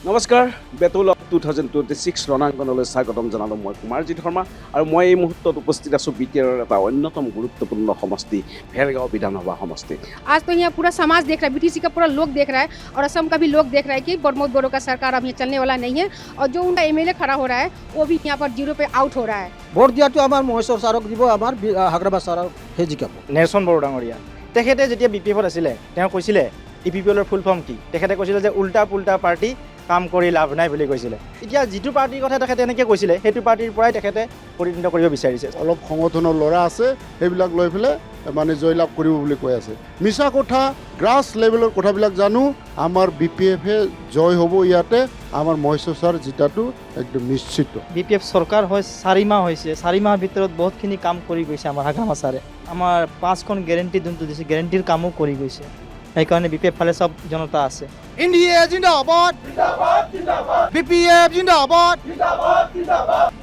নমস্কাৰ battle of 2026 ৰণাংগনলৈ স্বাগতম জনালোঁ মই কুমাৰজিৎ শৰ্মা আৰু মই এই মুহূৰ্তত উপস্থিত আছোঁ বিটিআৰৰ এটা অন্যতম গুৰুত্বপূৰ্ণ সমষ্টি ভেरगांव विधानसभा समष्टि। आज तो यहाँ पूरा समाज देख रहा है, बीटीसी का पूरा लोग देख रहा है और असम का भी लोग देख रहा है कि प्रमोद बोरो का सरकार अब यहाँ चलने वाला नहीं है और जो उनका एमएलए खड़ा हो रहा है वो भी यहाँ पर 0 पे आउट हो रहा है। ভোট দিয়াটো আমাৰ মহেশ্বৰ ছাৰক দিব, আমাৰ হাগ্ৰাবাদ ছাৰক হে জিকাব। নেলছন বড়ো ডাঙৰীয়া তেখেতে যেতিয়া বিপিএফত আছিলে তেওঁ কৈছিলে ইপিপিএলৰ ফুল ফৰ্ম কি, তেখেতে কৈছিলে যে উল্টা পুল্টা পাৰ্টি কাম কৰি লাভ নাই বুলি কৈছিলে। এতিয়া যিটো পাৰ্টিৰ কথা তেখেতে এনেকৈ কৈছিলে সেইটো পাৰ্টিৰ পৰাই তেখেতে প্ৰতিনিধিত্ব কৰিব বিচাৰিছে। অলপ সংগঠনৰ ল'ৰা আছে সেইবিলাক লৈ পেলাই মানে জয়লাভ কৰিব বুলি কৈ আছে। মিছা কথা, গ্ৰাছ লেভেলৰ কথাবিলাক জানো। আমাৰ বিপিএফে জয় হ'ব ইয়াতে, আমাৰ মহেশ্বৰ ছাৰ জিতাটো একদম নিশ্চিত। বিপিএফ চৰকাৰ হৈ 4 মাহ হৈছে, 4 মাহৰ ভিতৰত বহুতখিনি কাম কৰি গৈছে আমাৰ হাগ্ৰামা ছাৰে। আমাৰ 5খন গেৰেণ্টি যোনটো দিছে গেৰেণ্টিৰ কামো কৰি গৈছে, সেইকাৰণে বিপিএফ ফালে চব জনতা আছে। ইণ্ডিয়া জিন্দাবাদ, বিপিএফ জিন্দাবাদ,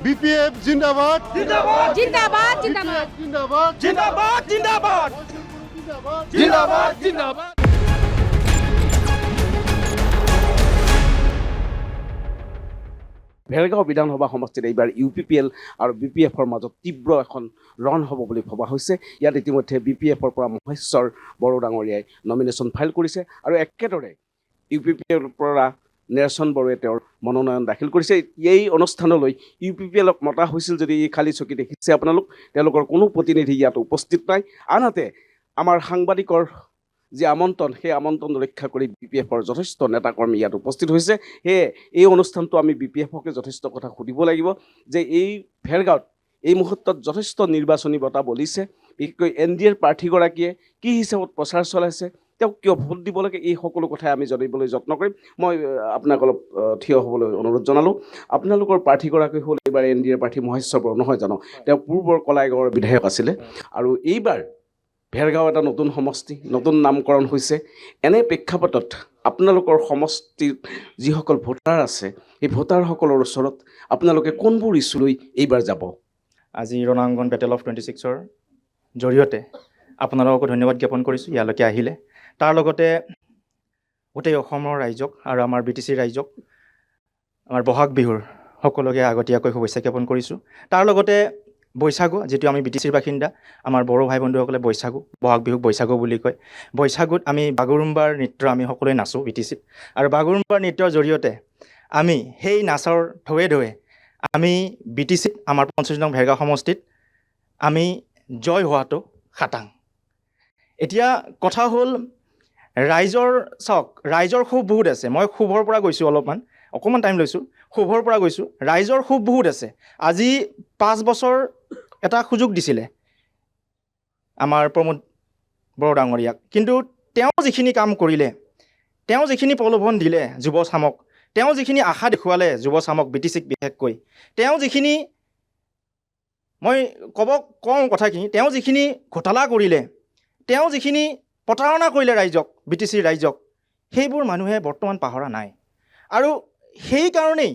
বিপিএফ জিন্দাবাদ, जिंदाबाद जिंदाबाद জিন্দাবাদ, জিন্দাবাদ জিন্দাবাদ জিন্দাবাদ জিন্দাবাদ। ভেৰগাঁও বিধানসভা সমষ্টিত এইবাৰ UPPL আৰু BPFৰ মাজত তীব্ৰ এখন ৰণ হ'ব বুলি ভবা হৈছে। ইয়াত ইতিমধ্যে BPFৰ পৰা মহেশ্বৰ বড়ো ডাঙৰীয়াই নমিনেশ্যন ফাইল কৰিছে আৰু একেদৰে UPPLৰ পৰা নেলছন বড়োৱে তেওঁৰ মনোনয়ন দাখিল কৰিছে। এই অনুষ্ঠানলৈ UPPLক মতা হৈছিল যদি এই খালী চকী দেখিছে আপোনালোক, তেওঁলোকৰ কোনো প্ৰতিনিধি ইয়াত উপস্থিত নাই। আনহাতে আমাৰ সাংবাদিকৰ যি আমন্ত্ৰণ সেই আমন্ত্ৰণ ৰক্ষা কৰি BPFৰ যথেষ্ট নেতাকৰ্মী ইয়াত উপস্থিত হৈছে। সেয়ে এই অনুষ্ঠানটো আমি BPFকে যথেষ্ট কথা সুধিব লাগিব যে এই ভেৰগাঁৱত এই মুহূৰ্তত যথেষ্ট নিৰ্বাচনী বঁটা বলিছে, বিশেষকৈ NDAৰ প্ৰাৰ্থীগৰাকীয়ে কি হিচাপত প্ৰচাৰ চলাইছে, তেওঁক কিয় ভোট দিব লাগে, এই সকলো কথাই আমি জানিবলৈ যত্ন কৰিম। মই আপোনাক অলপ থিয় হ'বলৈ অনুৰোধ জনালোঁ। আপোনালোকৰ প্ৰাৰ্থীগৰাকী হ'ল এইবাৰ NDAৰ প্ৰাৰ্থী মহেশ্বৰ বড়ো, নহয় জানো? তেওঁ পূৰ্বৰ কলাইগাঁৱৰ বিধায়ক আছিলে আৰু এইবাৰ ভেৰগাঁও এটা নতুন সমষ্টি, নতুন নামকৰণ হৈছে। এনে প্ৰেক্ষাপটত আপোনালোকৰ সমষ্টিৰ যিসকল ভোটাৰ আছে এই ভোটাৰসকলৰ ওচৰত আপোনালোকে কোনবোৰ ইছ্যু লৈ এইবাৰ যাব? আজি ৰণাংগন বেটেল অফ 26ৰ জৰিয়তে আপোনালোককো ধন্যবাদ জ্ঞাপন কৰিছোঁ ইয়ালৈকে আহিলে। তাৰ লগতে গোটেই অসমৰ ৰাইজক আৰু আমাৰ BTC ৰাইজক আমাৰ বহাগ বিহুৰ সকলোকে আগতীয়াকৈ শুভেচ্ছা জ্ঞাপন কৰিছোঁ। তাৰ লগতে বৈশাগু, যিটো আমি BTCৰ বাসিন্দা, আমাৰ বড়ো ভাই বন্ধুসকলে বৈশাগু, বহাগ বিহুক বৈশাগু বুলি কয়। বৈশাগুত আমি বাগুৰুম্বাৰ নৃত্য আমি সকলোৱে নাচোঁ BTCত, আৰু বাগুৰুম্বাৰ নৃত্যৰ জৰিয়তে আমি সেই নাচৰ ঢৌৱে ঢৌৱে আমি BTCত আমাৰ 25 নং ভেৰগাঁও সমষ্টিত আমি জয় হোৱাটো খাটাং। এতিয়া কথা হ'ল ৰাইজৰ, চাওক ৰাইজৰ ক্ষোভ বহুত আছে। মই ক্ষোভৰ পৰা গৈছোঁ, অকণমান টাইম লৈছোঁ, ক্ষোভৰ পৰা গৈছোঁ। ৰাইজৰ ক্ষোভ বহুত আছে। আজি 5 বছৰ এটা সুযোগ দিছিলে আমাৰ প্ৰমোদ বড়ো ডাঙৰীয়াক, কিন্তু তেওঁ যিখিনি কাম কৰিলে, তেওঁ যিখিনি প্ৰলোভন দিলে যুৱচামক, তেওঁ যিখিনি আশা দেখুৱালে যুৱচামক BTCক বিশেষকৈ, তেওঁ যিখিনি মই কওঁ কথাখিনি, তেওঁ যিখিনি ঘোটালা কৰিলে, তেওঁ যিখিনি প্ৰতাৰণা কৰিলে ৰাইজক, BTCৰ ৰাইজক, সেইবোৰ মানুহে বৰ্তমান পাহৰা নাই। আৰু সেইকাৰণেই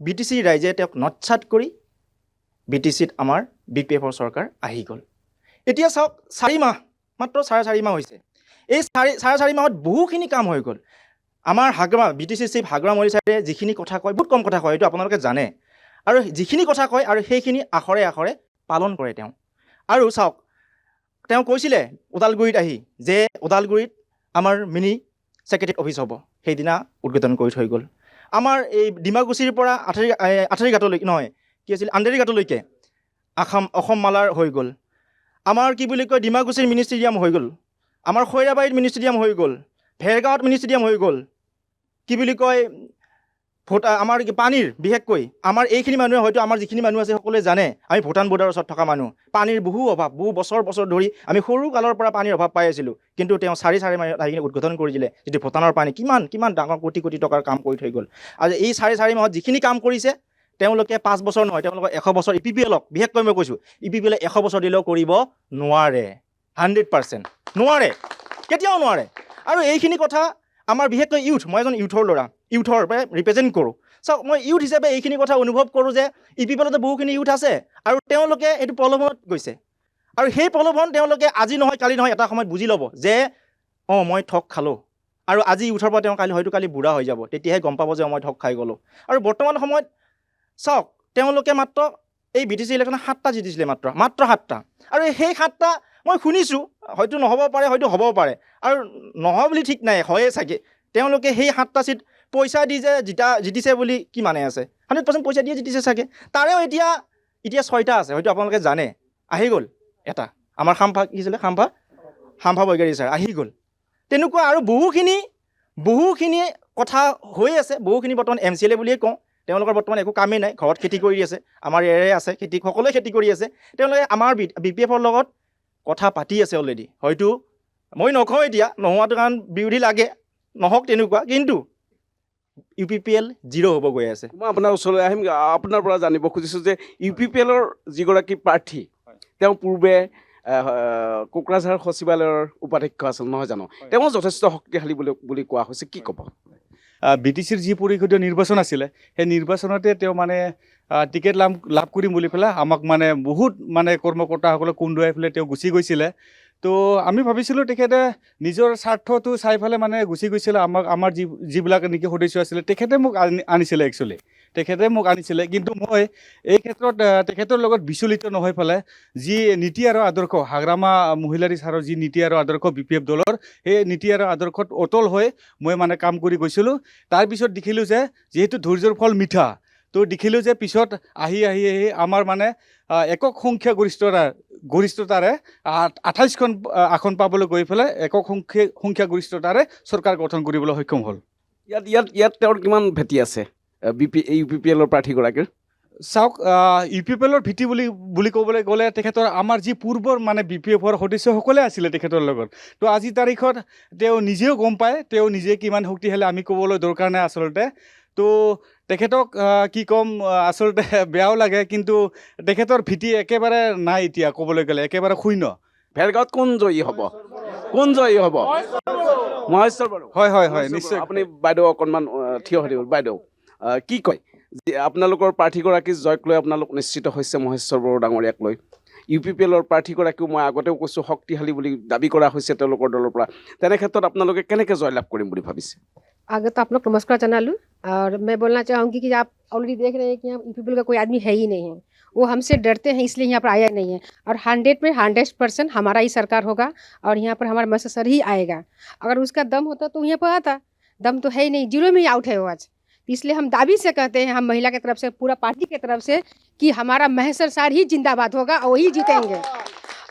BTCৰ ৰাইজে তেওঁক নৎসাত কৰি BTCত আমাৰ BPFৰ চৰকাৰ আহি গ'ল। এতিয়া চাওক 4 মাহ, মাত্ৰ 4.5 মাহ হৈছে। এই 4.5 মাহত বহুখিনি কাম হৈ গ'ল। আমাৰ BTCৰ চিফ হাগ্ৰাম ছাৰে যিখিনি কথা কয়, বহুত কম কথা কয়, এইটো আপোনালোকে জানে, আৰু যিখিনি কথা কয় আৰু সেইখিনি আখৰে আখৰে পালন কৰে তেওঁ। আৰু চাওক, তেওঁ কৈছিলে ওদালগুৰিত আহি যে ওদালগুৰিত আমাৰ মিনি ছেক্ৰেটেৰিয়েট অফিচ হ'ব, সেইদিনা উদ্বোধন কৰি থৈ গ'ল। আমাৰ এই ডিমাকুছিৰ পৰা আঠাৰীঘাটলৈকে, নহয় কি আছিল, আণ্ডেৰীঘাটলৈকে অসম মালাৰ হৈ গ'ল। আমাৰ কি বুলি কয়, ডিমাকুছিৰ মিনি ষ্টেডিয়াম হৈ গ'ল, আমাৰ খৈৰাবাৰীত মিনি ষ্টেডিয়াম হৈ গ'ল, ভেৰগাঁৱত মিনি ষ্টেডিয়াম হৈ গ'ল। কি বুলি কয়, আমাৰ পানীৰ, বিশেষকৈ আমাৰ এইখিনি মানুহে, হয়তো আমাৰ যিখিনি মানুহ আছে সকলোৱে জানে, আমি ভূটান বৰ্ডাৰৰ ওচৰত থকা মানুহ, পানীৰ বহু অভাৱ, বহু বছৰ ধৰি আমি সৰু কালৰ পৰা পানীৰ অভাৱ পাই আছিলোঁ। কিন্তু তেওঁ 4.5 মাহত আহি উদ্বোধন কৰি দিলে, যিটো ভূটানৰ পানী কিমান ডাঙৰ কোটি কোটি টকাৰ কাম কৰি থৈ গ'ল। আৰু এই 4.5 মাহত যিখিনি কাম কৰিছে, তেওঁলোকে 5 বছৰ নহয়, তেওঁলোকৰ 100 বছৰ, EPPLক বিশেষকৈ মই কৈছোঁ, EPPLে 100 বছৰ দিলেও কৰিব নোৱাৰে, 100% নোৱাৰে, কেতিয়াও নোৱাৰে। আৰু এইখিনি কথা আমাৰ বিশেষকৈ ইউথ, মই এজন ইউথৰ ল'ৰা, ইউথৰ ৰিপ্ৰেজেণ্ট কৰোঁ। চাওক, মই ইউথ হিচাপে এইখিনি কথা অনুভৱ কৰোঁ যে EPPLতে বহুখিনি ইউথ আছে আৰু তেওঁলোকে এইটো প্ৰলোভনত গৈছে। আৰু সেই প্ৰলোভন তেওঁলোকে আজি নহয় কালি নহয় এটা সময়ত বুজি ল'ব যে মই ঠগ খালোঁ আৰু আজি উঠাৰ পৰা তেওঁ কালি বুঢ়া হৈ যাব, তেতিয়াহে গম পাব যে মই ঠগ খাই গ'লোঁ। আৰু বৰ্তমান সময়ত চাওক, তেওঁলোকে মাত্ৰ এই BTC ইলেকশ্যনত 7টা জিতিছিলে, মাত্ৰ 7টা। আৰু সেই 7টা মই শুনিছোঁ, হয়তো নহ'ব পাৰে, হয়তো হ'ব পাৰে, আৰু নহয় বুলি ঠিক নাই, হয়ে চাগে। তেওঁলোকে সেই 7টা চিট পইচা দি যে জিতিছে বুলি কি মানে আছে? 100% পইচা দিয়ে জিতিছে চাগে। তাৰেও এতিয়া 6টা আছে, হয়তো আপোনালোকে জানে। আহি গ'ল এটা, আমাৰ খাম্ফা কি আছিলে, খাম্ফা বৈগাৰী ছাৰ আহি গ'ল। তেনেকুৱা আৰু বহুখিনি কথা হৈ আছে। বহুখিনি বৰ্তমান MCLA বুলিয়ে কওঁ। তেওঁলোকৰ বৰ্তমান একো কামেই নাই, ঘৰত খেতি কৰি আছে, আমাৰ ইয়াৰে আছে খেতি, সকলোৱে খেতি কৰি আছে। তেওঁলোকে আমাৰ BPF-ৰ লগত কথা পাতি আছে অলৰেডি। হয়তো মই নকওঁ এতিয়া, নোহোৱাটো কাৰণ বিৰোধী লাগে, নহওক তেনেকুৱা, কিন্তু UPPL 0 হ'ব গৈ আছে। মই আপোনাৰ ওচৰলৈ আহিম, আপোনাৰ পৰা জানিব খুজিছোঁ যে UPPL-ৰ যিগৰাকী প্ৰাৰ্থী, তেওঁ পূৰ্বে কোকৰাঝাৰ সচিবালয়ৰ উপাধ্যক্ষ আছিল নহয় জানো? তেওঁ যথেষ্ট শক্তিশালী বুলি কোৱা হৈছে, কি ক'ব? BTCৰ যি পৰিষদীয় নিৰ্বাচন আছিলে, সেই নিৰ্বাচনতে তেওঁ মানে টিকেট লাভ কৰিম বুলি পেলাই আমাক মানে বহুত মানে কৰ্মকৰ্তাসকলক কুন্দুৱাই পেলাই তেওঁ গুচি গৈছিলে। তো আমি ভাবিছিলোঁ তেখেতে নিজৰ স্বাৰ্থটো চাই পেলাই মানে গুচি গৈছিলে। আমাৰ যিবিলাক নেকি সদস্য আছিলে, তেখেতে মোক আনিছিলে একচুৱেলি, কিন্তু মই এই ক্ষেত্ৰত তেখেতৰ লগত বিচলিত নহৈ পেলাই যি নীতি আৰু আদৰ্শ, হাগ্ৰামা মহিলাৰী ছাৰৰ যি নীতি আৰু আদৰ্শ BPF দলৰ, সেই নীতি আৰু আদৰ্শত অটল হৈ মই মানে কাম কৰি গৈছিলোঁ। তাৰপিছত দেখিলোঁ যে যিহেতু ধৈৰ্যৰ ফল মিঠা, তো দেখিলোঁ যে পিছত আহি আমাৰ মানে একক সংখ্যা গৰিষ্ঠতাৰে 28খন আসন পাবলৈ গৈ পেলাই একক সংখ্যা গৰিষ্ঠতাৰে চৰকাৰ গঠন কৰিবলৈ সক্ষম হ'ল। ইয়াত তেওঁৰ কিমান ভেটি আছে UPPL-ৰ প্ৰাৰ্থীগৰাকীৰ? চাওক, UPPL-ৰ ভেটি বুলি ক'বলৈ গ'লে তেখেতৰ আমাৰ যি পূৰ্বৰ মানে BPF-ৰ সদস্যসকলে আছিলে তেখেতৰ লগত, তো আজি তাৰিখত তেওঁ নিজেও গম পায় তেওঁ নিজে কিমান শক্তিশালী, আমি ক'বলৈ দৰকাৰ নাই আচলতে। তো তেখেতক কি ক'ম, আচলতে বেয়াও লাগে, কিন্তু তেখেতৰ ভেটি একেবাৰে নাই এতিয়া ক'বলৈ গ'লে, একেবাৰে শূন্য। ভেৰগাঁৱত কোন জয়ী হ'ব? মহেশ্বৰ বড়ো। হয়, নিশ্চয়। আপুনি বাইদেউ অকণমান থিয় হৈ দিব। বাইদেউ কি কয়, যে আপোনালোকৰ প্ৰাৰ্থীগৰাকী জয়ক লৈ আপোনালোক নিশ্চিত হৈছে মহেশ্বৰ বড়ো ডাঙৰীয়াক লৈ? UPPL-ৰ প্ৰাৰ্থীগৰাকীও মই আগতেও কৈছোঁ শক্তিশালী বুলি দাবী কৰা হৈছে তেওঁলোকৰ দলৰ পৰা। তেনে ক্ষেত্ৰত আপোনালোকে কেনেকৈ জয়লাভ কৰিম বুলি ভাবিছে? आगे तो आप लोग नमस्कार चना लूँ, और मैं बोलना चाहूँगी कि आप ऑलरेडी देख रहे हैं कि यहाँ UPPL का कोई आदमी है ही नहीं है। वो हमसे डरते हैं, इसलिए यहाँ पर आया नहीं है। और 100% हमारा ही सरकार होगा, और यहाँ पर हमारा महेश्वर सर ही आएगा। अगर उसका दम होता तो यहाँ पर आता, दम तो है ही नहीं, 0 में ही आउट है वो आज। इसलिए हम दावी से कहते हैं, हम महिला की तरफ से, पूरा पार्टी की तरफ से, कि हमारा महेश्वर सर ही जिंदाबाद होगा और वही जीतेंगे।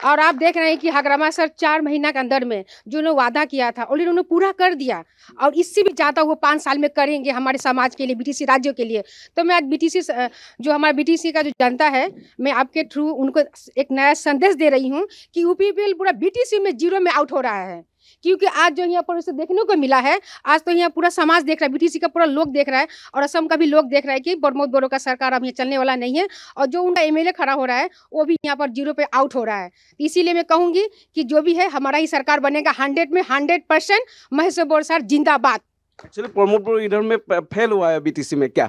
और आप देख रहे हैं कि हग्रामा सर 4 महीना के अंदर में जो उन्होंने वादा किया था ऑलरेडी उन्होंने पूरा कर दिया, और इससे भी ज़्यादा वो 5 साल में करेंगे हमारे समाज के लिए, BTC राज्यों के लिए। तो मैं आज BTC जो हमारा BTC का जो जनता है, मैं आपके थ्रू उनको एक नया संदेश दे रही हूँ कि UPPL पूरा BTC में 0 में आउट हो रहा है। क्योंकि आज जो यहाँ पर उसे देखने को मिला है, आज तो यहाँ पूरा समाज देख रहा है, BTC का पूरा लोग देख रहा है, और असम का भी लोग देख रहा है कि प्रमोद बड़ो का सरकार अब यहाँ चलने वाला नहीं है, और जो उनका MLA खड़ा हो रहा है वो भी यहाँ पर 0 पे आउट हो रहा है। इसीलिए मैं कहूँगी कि जो भी है हमारा ही सरकार बनेगा, 100% महेश्वर बड़ो सर जिंदाबाद। एक्चुअली प्रमोद बड़ो इधर में फेल हुआ है BTC में, क्या?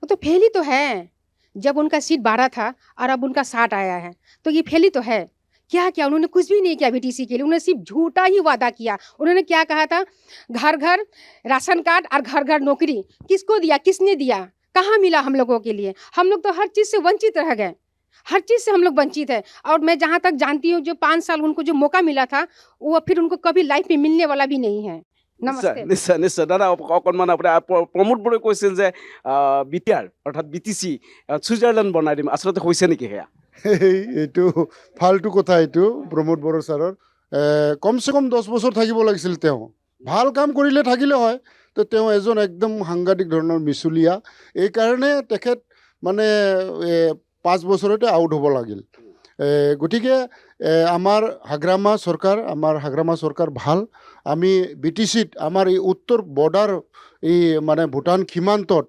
वो तो फेल ही तो है, जब उनका सीट 12 था और अब उनका 60 आया है, तो ये फेल ही तो है। क्या उन्होंने कुछ भी नहीं किया BTC के लिए, उन्होंने सिर्फ झूठा ही वादा किया। उन्होंने क्या कहा था, घर घर राशन कार्ड और घर घर नौकरी, किसको दिया, किसने दिया, कहाँ मिला हम लोगों के लिए? हम लोग तो हर चीज़ से वंचित रह गए, हर चीज़ से हम लोग वंचित है। और मैं जहाँ तक जानती हूँ, जो 5 साल उनको जो मौका मिला था, वो फिर उनको कभी लाइफ में मिलने वाला भी नहीं है। नमस्ते। निश्चय दादा, অকণমান আপুনি প্ৰমোদ বড়োৱে কৈছিল যে BTR অৰ্থাৎ BTC ছুইজাৰলেণ্ড বনাই দিম, আচলতে হৈছে নেকি সেয়া? এইটো ফাল্টু কথা, এইটো প্ৰমোদ বড়ো ছাৰৰ। কমচে কম 10 বছৰ থাকিব লাগিছিল। তেওঁ ভাল কাম কৰিলে থাকিলে হয়, তো তেওঁ এজন একদম সাংঘাতিক ধৰণৰ মিছলীয়া। এইকাৰণে তেখেত মানে 5 বছৰতে আউট হ'ব লাগিল। গতিকে আমাৰ হাগ্ৰামা চৰকাৰ ভাল। আমি BTC-ত আমাৰ এই উত্তৰ বৰ্ডাৰ, এই মানে ভূটান সীমান্তত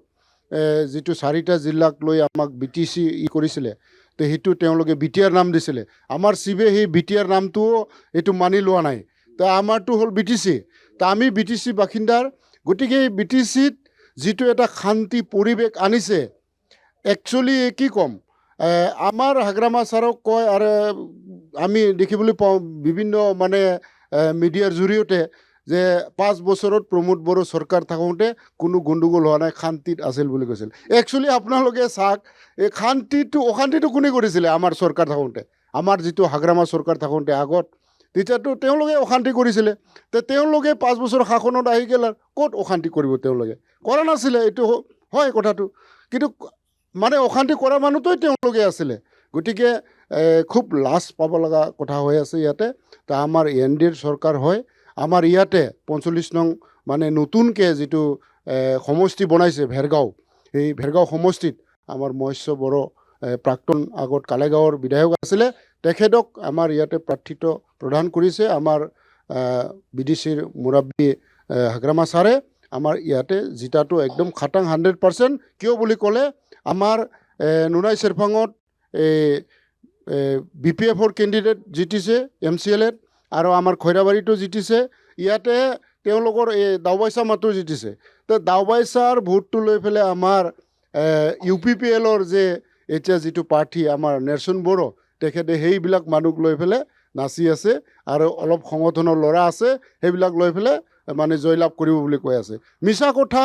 যিটো 4টা জিলাক লৈ আমাক BTC কৰিছিলে, তো সেইটো তেওঁলোকে BTR নাম দিছিলে। আমাৰ শিৱে সেই BTR নামটোও এইটো মানি লোৱা নাই, তো আমাৰটো হ'ল BTC। তো আমি BTC বাসিন্দাৰ, গতিকে এই BTC-ত যিটো এটা শান্তি পৰিৱেশ আনিছে, একচুৱেলি কি ক'ম, আমাৰ হাগ্ৰামা ছাৰক কয়, আৰু আমি দেখিবলৈ পাওঁ বিভিন্ন মানে মিডিয়াৰ জৰিয়তে যে 5 বছৰত প্ৰমোদ বড়ো চৰকাৰ থাকোঁতে কোনো গণ্ডগোল হোৱা নাই, শান্তিত আছিল বুলি কৈছিল। একচুৱেলি আপোনালোকে চাওক, এই অশান্তিটো কোনে কৰিছিলে? আমাৰ চৰকাৰ থাকোঁতে, আমাৰ যিটো হাগ্ৰামা চৰকাৰ থাকোঁতে আগত, তেতিয়াতো তেওঁলোকে অশান্তি কৰিছিলে। তেওঁলোকে 5 বছৰ শাসনত আহি গ'ল, ক'ত অশান্তি কৰিব? তেওঁলোকে কৰা নাছিলে, এইটো হয় কথাটো। কিন্তু মানে অশান্তি কৰা মানুহটোৱে তেওঁলোকে আছিলে। গতিকে খুব লাজ পাব লগা কথা হৈ আছে ইয়াতে। তা আমাৰ NDA চৰকাৰ হয়, আমাৰ ইয়াতে 45 নং মানে নতুনকৈ যিটো সমষ্টি বনাইছে ভেৰগাঁও, এই ভেৰগাঁও সমষ্টিত আমাৰ মহেশ্বৰ বড়ো প্ৰাক্তন আগত কালেগাঁৱৰ বিধায়ক আছিলে, তেখেতক আমাৰ ইয়াতে প্ৰাৰ্থিত্ব প্ৰদান কৰিছে আমাৰ BDCৰ মুৰব্বী হাগ্ৰামা ছাৰে। আমাৰ ইয়াতে জিতাটো একদম খাটাং 100%। কিয় বুলি ক'লে আমাৰ নুনাই চেৰফাঙত BPFৰ কেণ্ডিডেট জিতিছে MCLAত, আৰু আমাৰ খৈৰাবাৰীতো জিতিছে। ইয়াতে তেওঁলোকৰ এই দাওবাইচা মাত্ৰ জিতিছে। তো দাওবাইচাৰ ভোটটো লৈ পেলাই আমাৰ UPPLৰ যে এতিয়া যিটো প্ৰাৰ্থী আমাৰ নেৰচন বড়ো, তেখেতে সেইবিলাক মানুহক লৈ পেলাই নাচি আছে, আৰু অলপ সংগঠনৰ ল'ৰা আছে, সেইবিলাক লৈ পেলাই মানে জয়লাভ কৰিব বুলি কৈ আছে। মিছা কথা।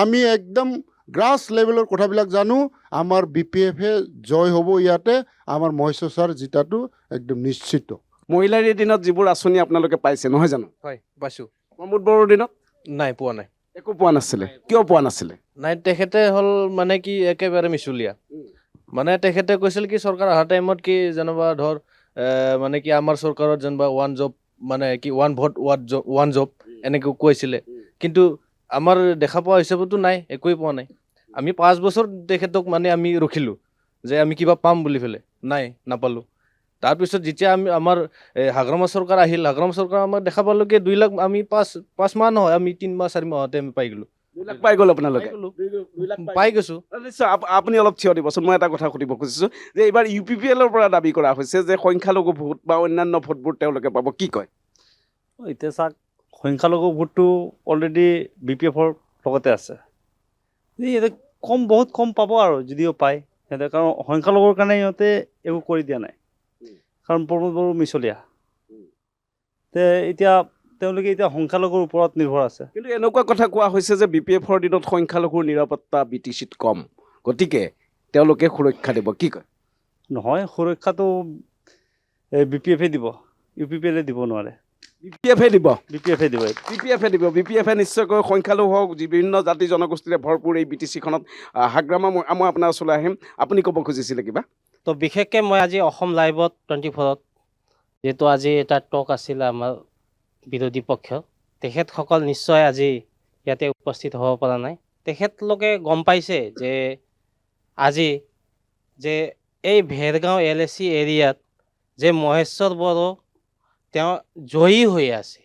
আমি একদম গ্ৰাছ লেভেলৰ কথাবিলাক জানো। আমাৰ BPFে জয় হ'ব ইয়াতে। আমাৰ মহেশ্বৰ ছাৰ জিতাটো একদম নিশ্চিত। মহিলাৰ এই দিনত যিবোৰ আঁচনি আপোনালোকে পাইছে নহয় জানো? হয়, পাইছোঁ। প্ৰমোদ বড়োৰ দিনত নাই, পোৱা নাই। একো পোৱা নাছিলে। কিয় পোৱা নাছিলে? নাই, তেখেতে হ'ল মানে কি একেবাৰে মিছলীয়া। মানে তেখেতে কৈছিল কি চৰকাৰ অহা টাইমত কি যেনিবা ধৰ মানে কি আমাৰ চৰকাৰত যেনিবা 1 জব, মানে কি 1 ভোট 1 জব এনেকৈ কৈছিলে। কিন্তু আমাৰ দেখা পোৱা হিচাপতো নাই, একোৱেই পোৱা নাই। আমি 5 বছৰ তেখেতক মানে আমি ৰখিলোঁ যে আমি কিবা পাম বুলি পেলাই, নাই, নাপালোঁ। তাৰপিছত যেতিয়া আমাৰ হাগ্ৰামা চৰকাৰ আহিল, হাগ্ৰামা চৰকাৰ আমাৰ দেখা পালোঁ কি 2 লাখ, আমি 5 মাহ নহয়, আমি 3 মাহ 4 মাহতে আমি পাই গ'লোঁ। 2 লাখ পাই গ'ল আপোনালোকে? পাই গৈছোঁ। নিশ্চয়। আপুনি অলপ থিয় দিবচোন। মই এটা কথা সুধিব খুজিছোঁ যে এইবাৰ UPPLৰ পৰা দাবী কৰা হৈছে যে সংখ্যালঘু ভোট বা অন্যান্য ভোটবোৰ তেওঁলোকে পাব, কি কয়? এতিয়া চাওক, সংখ্যালঘু ভোটটো অলৰেডি BPFৰ লগতে আছে। এই বহুত কম পাব আৰু যদিও পায় সিহঁতে, কাৰণ সংখ্যালঘুৰ কাৰণে সিহঁতে একো কৰি দিয়া নাই, কাৰণ প্ৰমোদ বড়ো মিছলীয়া। এতিয়া তেওঁলোকে এতিয়া সংখ্যালঘুৰ ওপৰত নিৰ্ভৰ আছে। কিন্তু এনেকুৱা কথা কোৱা হৈছে যে BPFৰ দিনত সংখ্যালঘুৰ নিৰাপত্তা BTCত কম, গতিকে তেওঁলোকে সুৰক্ষা দিব, কি কয়? নহয়, সুৰক্ষাটো BPFে দিব, UPPLে দিব নোৱাৰে। BPFে দিব? BPFে দিব। BPFে দিব। BPFে নিশ্চয়কৈ সংখ্যালঘু হওক, বিভিন্ন জাতি জনগোষ্ঠীৰে ভৰপূৰ এই BTCখনত। হাগ্ৰামা, মই আপোনাৰ ওচৰলৈ আহিম। আপুনি ক'ব খুজিছিলে কিবা? তো বিশেষকৈ মই আজি অসম লাইভত 24ত যিহেতু আজি এটা টক আছিলে আমাৰ বিৰোধী পক্ষ, তেখেতসকল নিশ্চয় আজি ইয়াতে উপস্থিত হ'ব পৰা নাই। তেখেতলোকে গম পাইছে যে আজি যে এই ভেৰগাঁও LAC এৰিয়াত যে মহেশ্বৰ বড়ো তেওঁ জয়ী হৈ আছে।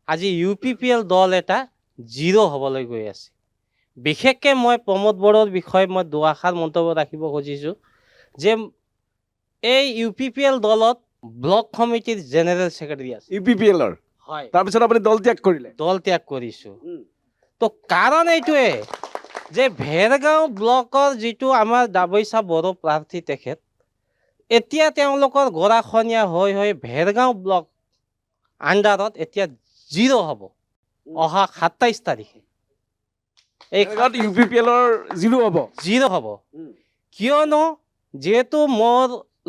আজি UPPL দল এটা 0 হ'বলৈ গৈ আছে। বিশেষকৈ মই প্ৰমোদ বড়োৰ বিষয়ে মই দুআষাৰ মন্তব্য ৰাখিব খুজিছোঁ যে এই UPPL দলত ব্লক কমিটিৰ জেনেৰেল ছেক্ৰেটাৰী আছে। UPPLৰ? হয়। তাৰপিছত আপুনি দল ত্যাগ কৰিলে? দল ত্যাগ কৰিছোঁ। তো কাৰণ এইটোৱে যে ভেৰগাঁও ব্লকৰ যিটো আমাৰ দাবৈচা বড়ো প্ৰাৰ্থী, তেখেত এতিয়া তেওঁলোকৰ গৰাখনীয়া হৈ ভেৰগাঁও ব্লক আণ্ডাৰত এতিয়া 0 হ'ব অহা 27 তাৰিখে। এই UPPLৰ 0 হ'ব? 0 হ'ব। কিয়নো যিহেতু মোৰ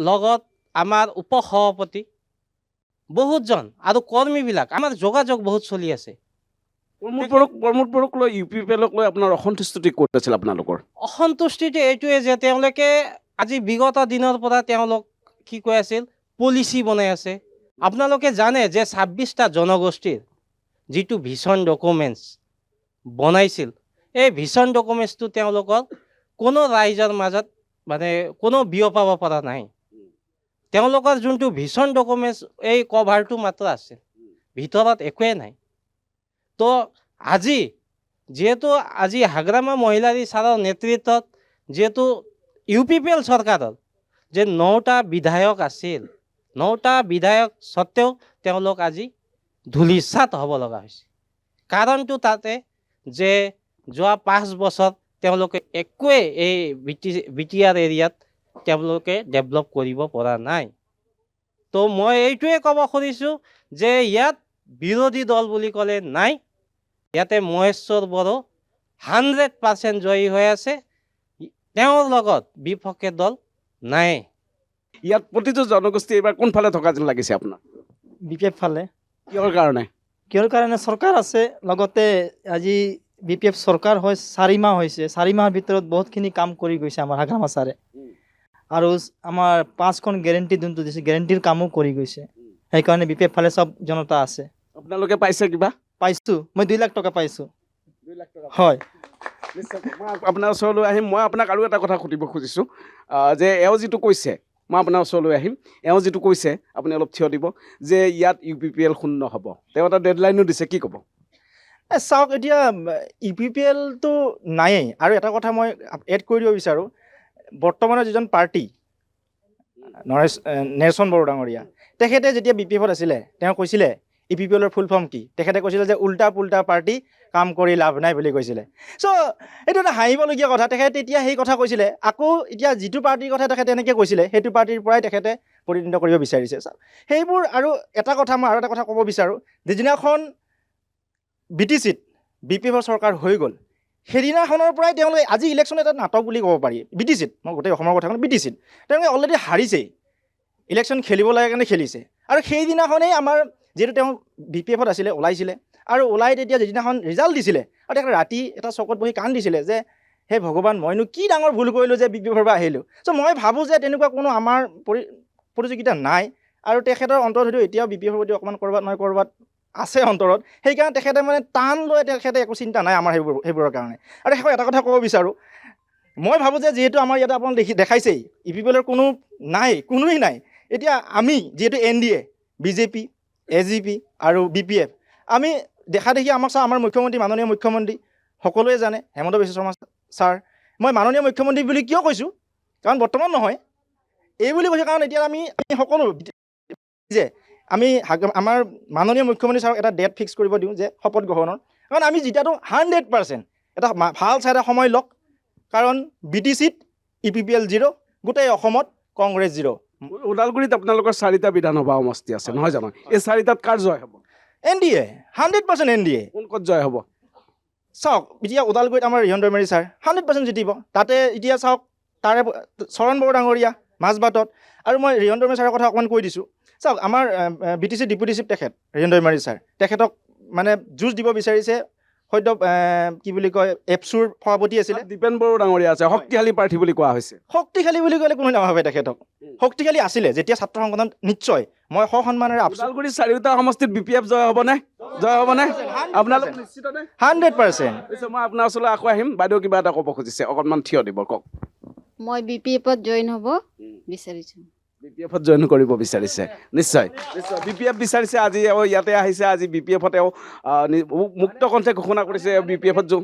লগত আমাৰ উপসভাপতি বহুতজন আৰু কৰ্মীবিলাক আমাৰ যোগাযোগ বহুত চলি আছে। প্ৰমোদ বড়োক লৈ UPPLক লৈ আপোনাৰ অসন্তুষ্টি ক'ত আছিল আপোনালোকৰ? অসন্তুষ্টিটো এইটোৱে যে তেওঁলোকে আজি বিগত দিনৰ পৰা তেওঁলোক কি কৈ আছিল, পলিচি বনাই আছে। আপোনালোকে জানে যে 26টা জনগোষ্ঠীৰ যিটো ভিছন ডকুমেণ্টছ বনাইছিল, এই ভিছন ডকুমেণ্টছটো তেওঁলোকৰ কোনো ৰাইজৰ মাজত মানে কোনো বিয়পাব পৰা নাই। তেওঁলোকৰ যোনটো ভিছন ডকুমেণ্টছ এই কভাৰটো মাত্ৰ আছে, ভিতৰত একোৱে নাই। তো আজি যিহেতু আজি হাগ্ৰামা মহিলাৰী ছাৰৰ নেতৃত্বত যিহেতু UPPL চৰকাৰৰ যে 9টা বিধায়ক আছিল, 9টা বিধায়ক স্বত্তেও তেওঁলোক আজি ধূলিসাৎ হ'ব লগা হৈছে। কাৰণটো তাতে যে যোৱা 5 বছৰ তেওঁলোকে একোৱে এই BTR এৰিয়াত তেওঁলোকে ডেভেলপ কৰিব পৰা নাই। তো মই এইটোৱে ক'ব খুজিছোঁ যে ইয়াত বিৰোধী দল বুলি ক'লে নাই। ইয়াতে মহেশ্বৰ বড়ো 100% জয়ী হৈ আছে। তেওঁৰ লগত বিপক্ষে দল নাই। ইয়াত প্ৰতিটো জনগোষ্ঠী এইবাৰ কোনফালে থকা যেন লাগিছে আপোনাৰ? BPF ফালে। কিহৰ কাৰণে? কিহৰ কাৰণে চৰকাৰ আছে, লগতে আজি BPF চৰকাৰ হৈ 4 মাহ হৈছে। 4 মাহৰ ভিতৰত বহুতখিনি কাম কৰি গৈছে আমাৰ হাগ্ৰামা ছাৰে। আৰু আমাৰ 5খন গেৰেণ্টি যোনটো দিছে, গেৰেণ্টিৰ কামো কৰি গৈছে। সেইকাৰণে BPF ফালে চব জনতা আছে। আপোনালোকে পাইছে কিবা? পাইছোঁ, মই 2 লাখ টকা পাইছোঁ। 2 লাখ টকা হয়। নিশ্চয়। মই আপোনাৰ ওচৰলৈ আহিম। মই আপোনাক আৰু এটা কথা সুধিব খুজিছোঁ যে এওঁ যিটো কৈছে, মই আপোনাৰ ওচৰলৈ আহিম। এওঁ যিটো কৈছে, আপুনি অলপ থিয় দিব, যে ইয়াত UPPL শূন্য হ'ব। তেওঁ এটা ডেডলাইনো দিছে, কি ক'ব? চাওক, এতিয়া UPPLটো নায়েই। আৰু এটা কথা মই এড কৰি দিব বিচাৰোঁ, বৰ্তমানৰ যিজন পাৰ্টি নেৰচন বড়ো ডাঙৰীয়া, তেখেতে যেতিয়া BPFত আছিলে তেওঁ কৈছিলে UPPLৰ ফুল ফৰ্ম কি? তেখেতে কৈছিলে যে উল্টা পুল্টা পাৰ্টি, কাম কৰি লাভ নাই বুলি কৈছিলে। চ' এইটো এটা হাঁহিবলগীয়া কথা। তেখেতে তেতিয়া সেই কথা কৈছিলে, আকৌ এতিয়া যিটো পাৰ্টিৰ কথা তেখেতে এনেকৈ কৈছিলে সেইটো পাৰ্টিৰ পৰাই তেখেতে প্ৰতিনিধিত্ব কৰিব বিচাৰিছে। সেইবোৰ। আৰু এটা কথা মই আৰু এটা কথা ক'ব বিচাৰোঁ, যিদিনাখন BTCত BPFৰ চৰকাৰ হৈ গ'ল, সেইদিনাখনৰ পৰাই তেওঁলোকে আজি ইলেকশ্যন এটা নাটক বুলি ক'ব পাৰি। BTCত, মই গোটেই অসমৰ কথা ক'লোঁ, BTCত তেওঁলোকে অলৰেডি হাৰিছেই। ইলেকশ্যন খেলিব লাগে কাৰণে খেলিছে। আৰু সেইদিনাখনেই আমাৰ যিহেতু তেওঁ BPFত আছিলে, ওলাইছিলে, আৰু ওলাই তেতিয়া যিদিনাখন ৰিজাল্ট দিছিলে, আৰু তেখেতে ৰাতি এটা চকত বহি কান্দ দিছিলে যে হে ভগৱান, মইনো কি ডাঙৰ ভুল কৰিলোঁ যে BPFৰ পৰা আহিলোঁ। চ' মই ভাবোঁ যে তেনেকুৱা কোনো আমাৰ প্ৰতিযোগিতা নাই। আৰু তেখেতৰ অন্তৰত হয়তো এতিয়াও BPFৰ প্ৰতি অকণমান ক'ৰবাত নহয় ক'ৰবাত আছে অন্তৰত। সেইকাৰণে তেখেতে মানে টান লৈ তেখেতে একো চিন্তা নাই আমাৰ সেইবোৰৰ কাৰণে। আৰু শেষত এটা কথা ক'ব বিচাৰোঁ, মই ভাবোঁ যে যিহেতু আমাৰ ইয়াতে আপোনালোকে দেখাইছেই UPPLৰ কোনো নাই, কোনোৱেই নাই। এতিয়া আমি যিহেতু NDA, BJP, SGP আৰু BPF, আমি দেখা দেখি আমাক আমাৰ মুখ্যমন্ত্ৰী, মাননীয় মুখ্যমন্ত্ৰী সকলোৱে জানে, হেমন্ত বিশ্ব শৰ্মা ছাৰ। মই মাননীয় মুখ্যমন্ত্ৰী বুলি কিয় কৈছোঁ, কাৰণ বৰ্তমান নহয়, এই বুলি কৈছোঁ কাৰণ এতিয়া আমি সকলো যে আমি আমাৰ মাননীয় মুখ্যমন্ত্ৰী ছাৰক এটা ডেট ফিক্স কৰিব দিওঁ যে শপত গ্ৰহণৰ। কাৰণ আমি যেতিয়াতো 100% এটা ভাল চাই এটা সময় লওক, কাৰণ BTCত UPPL 0, গোটেই অসমত কংগ্ৰেছ 0। ওদালগুৰিত আপোনালোকৰ 4টা বিধানসভা সমষ্টি আছে, নহয় জানো? এই 4টাত কাৰ জয় হ'ব? NDA, 100% NDA। কোন ক'ত জয় হ'ব? চাওক, এতিয়া ওদালগুৰিত আমাৰ ৰিহন দৈমাৰী ছাৰ 100% জিতিব। তাতে এতিয়া চাওক, তাৰে চৰণ বড়ো ডাঙৰীয়া মাজবাটত। আৰু মই ৰিহন দৈমাৰী ছাৰৰ কথা অকণমান কৈ দিছোঁ। চাওক, আমাৰ BTC ডিপুটি চিফ তেখেত ৰিহন দৈমাৰী ছাৰ, তেখেতক মানে যুঁজ দিব বিচাৰিছে। সদ্য কি বুলি কয়, এপছুৰ সভাপতি আছিলে, দীপেন বড়ো ডাঙৰীয়া আছে, শক্তিশালী প্ৰাৰ্থী বুলি কোৱা হৈছে। শক্তিশালী বুলি ক'লে কোনো নাভাবে তেখেতক। শক্তিশালী আছিলে যেতিয়া ছাত্ৰ সংগঠন, নিশ্চয় মই সসন্মানেৰে ওদালগুৰিত 4টা সমষ্টিত BPF জয় হ'বনে? জয় হ'বনে? আপোনালোক নিশ্চিতনে? 100%। মই আপোনাৰ ওচৰলৈ আকৌ আহিম। বাইদেউ কিবা এটা ক'ব খুজিছে, অকণমান থিয় দিব, কওক। মই BPFত জইন হ'ব বিচাৰিছোঁ। BPFত জইন কৰিব বিচাৰিছে? নিশ্চয় নিশ্চয়। BPF বিচাৰিছে, আজি ইয়াতে আহিছে। আজি BPFত তেওঁ মুক্ত কণ্ঠে ঘোষণা কৰিছে BPFত যোন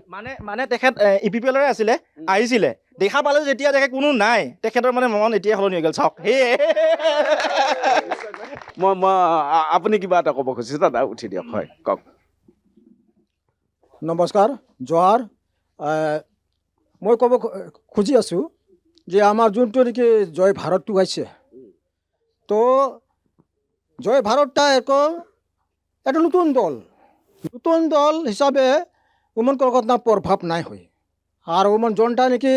মানে তেখেত UPPLৰে আছিলে, আহিছিলে, দেখা পালে যেতিয়া তেখেত কোনো নাই, তেখেতৰ মানে মন এতিয়া সলনি হৈ গ'ল। চাওক, সেয়ে মই আপুনি কিবা এটা ক'ব খুজিছে, দাদা উঠি দিয়ক। হয়, কওক। নমস্কাৰ, জোহাৰ। মই ক'ব খুজি আছোঁ যে আমাৰ যোনটো নেকি জয় ভাৰতটো আছে, তো জয় ভারতটা একটা নতুন দল হিসাবে ওমন কোনো प्रभाव नहीं हुई। और ওমন जोनटा नाकि